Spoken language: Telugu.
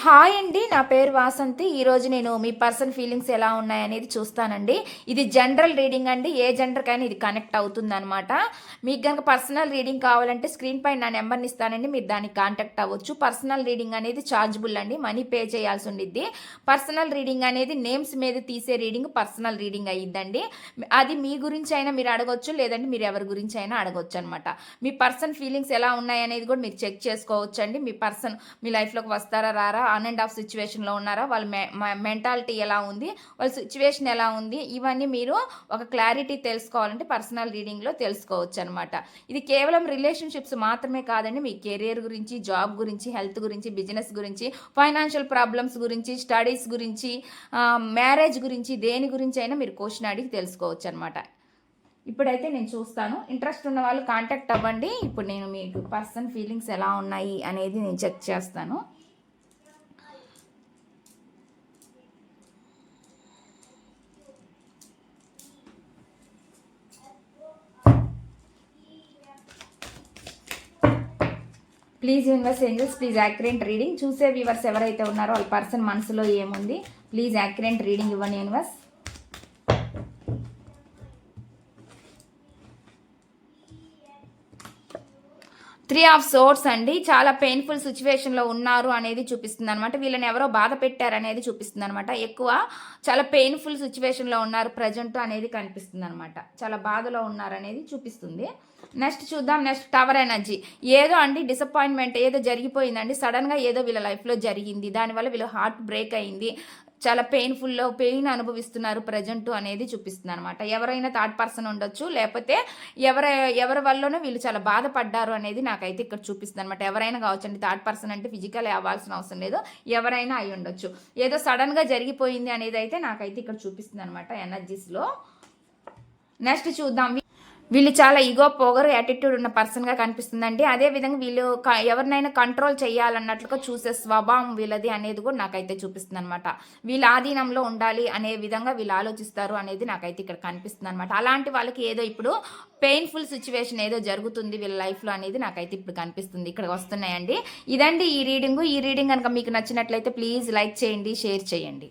హాయ్ అండి. నా పేరు వాసంతి. ఈరోజు నేను మీ పర్సన్ ఫీలింగ్స్ ఎలా ఉన్నాయనేది చూస్తానండి. ఇది జనరల్ రీడింగ్ అండి. ఏ జెండర్‌కైనా ఇది కనెక్ట్ అవుతుందనమాట. మీకు గనక పర్సనల్ రీడింగ్ కావాలంటే స్క్రీన్ పైన నా నెంబర్‌ని ఇస్తానండి. మీరు దానికి కాంటాక్ట్ అవ్వచ్చు. పర్సనల్ రీడింగ్ అనేది చార్జబుల్ అండి. మనీ పే చేయాల్సి ఉండిద్ది. పర్సనల్ రీడింగ్ అనేది నేమ్స్ మీద తీసే రీడింగ్ పర్సనల్ రీడింగ్ అయ్యిద్దండి. అది మీ గురించి అయినా మీరు అడగొచ్చు. లేదంటే మీరు ఎవరి గురించి అయినా అడగొచ్చు అనమాట. మీ పర్సన్ ఫీలింగ్స్ ఎలా ఉన్నాయనేది కూడా మీరు చెక్ చేసుకోవచ్చండి. మీ పర్సన్ మీ లైఫ్‌లోకి వస్తారా? రారా? ఆన్ అండ్ ఆఫ్ సిచ్యువేషన్లో ఉన్నారా, వాళ్ళ మెంటాలిటీ ఎలా ఉంది, వాళ్ళ సిచ్యువేషన్ ఎలా ఉంది, ఇవన్నీ మీరు ఒక క్లారిటీ తెలుసుకోవాలంటే పర్సనల్ రీడింగ్లో తెలుసుకోవచ్చు అనమాట. ఇది కేవలం రిలేషన్షిప్స్ మాత్రమే కాదండి, మీ కెరియర్ గురించి, జాబ్ గురించి, హెల్త్ గురించి, బిజినెస్ గురించి, ఫైనాన్షియల్ ప్రాబ్లమ్స్ గురించి, స్టడీస్ గురించి, మ్యారేజ్ గురించి, దేని గురించి అయినా మీరు క్వశ్చన్ అడిగి తెలుసుకోవచ్చు అనమాట. ఇప్పుడైతే నేను చూస్తాను. ఇంట్రెస్ట్ ఉన్న వాళ్ళు కాంటాక్ట్ అవ్వండి. ఇప్పుడు నేను మీకు పర్సన్ ఫీలింగ్స్ ఎలా ఉన్నాయి అనేది నేను చెక్ చేస్తాను. Please universe angels, please accurate reading. చూసే వ్యూవర్స్ ఎవరైతే ఉన్నారో వాళ్ళ పర్సన్ మనసులో ఏముంది, ప్లీజ్ యాక్యురేట్ రీడింగ్ ఇవ్వండి యూనివర్స్. త్రీ ఆఫ్ సోర్స్ అండి. చాలా పెయిన్ఫుల్ సిచ్యువేషన్లో ఉన్నారు అనేది చూపిస్తుంది అనమాట. వీళ్ళని ఎవరో బాధ పెట్టారు అనేది చూపిస్తుంది అనమాట. ఎక్కువ చాలా పెయిన్ఫుల్ సిచ్యువేషన్లో ఉన్నారు ప్రజెంట్ అనేది కనిపిస్తుంది అనమాట. చాలా బాధలో ఉన్నారు అనేది చూపిస్తుంది. నెక్స్ట్ చూద్దాం. Next tower energy. ఏదో అండి డిసప్పాయింట్మెంట్ ఏదో జరిగిపోయిందండి. సడన్గా ఏదో వీళ్ళ లైఫ్లో జరిగింది. దానివల్ల వీళ్ళ హార్ట్ బ్రేక్ అయింది. చాలా పెయిన్ అనుభవిస్తున్నారు ప్రజెంట్ అనేది చూపిస్తుంది అనమాట. ఎవరైనా థర్డ్ పర్సన్ ఉండొచ్చు, లేకపోతే ఎవరి వల్లనో వీళ్ళు చాలా బాధపడ్డారు అనేది నాకైతే ఇక్కడ చూపిస్తుంది అనమాట. ఎవరైనా కావచ్చు అండి. థర్డ్ పర్సన్ అంటే ఫిజికల్ అవ్వాల్సిన అవసరం లేదు, ఎవరైనా అయి ఉండొచ్చు. ఏదో సడన్గా జరిగిపోయింది అనేది అయితే నాకైతే ఇక్కడ చూపిస్తుంది అనమాట ఎనర్జీస్లో. నెక్స్ట్ చూద్దాం. వీళ్ళు చాలా ఈగో పొగరు యాటిట్యూడ్ ఉన్న పర్సన్గా కనిపిస్తుందండి. అదేవిధంగా వీళ్ళు ఎవరినైనా కంట్రోల్ చేయాలన్నట్లుగా చూసే స్వభావం వీళ్ళది అనేది కూడా నాకైతే చూపిస్తుంది అనమాట. వీళ్ళ ఆధీనంలో ఉండాలి అనే విధంగా వీళ్ళు ఆలోచిస్తారు అనేది నాకైతే ఇక్కడ కనిపిస్తుంది అనమాట. అలాంటి వాళ్ళకి ఏదో ఇప్పుడు పెయిన్ఫుల్ సిచ్యువేషన్ ఏదో జరుగుతుంది వీళ్ళ లైఫ్లో అనేది నాకైతే ఇప్పుడు కనిపిస్తుంది. ఇక్కడ వస్తున్నాయండి. ఇదండి ఈ రీడింగ్ కనుక మీకు నచ్చినట్లయితే ప్లీజ్ లైక్ చేయండి, షేర్ చేయండి.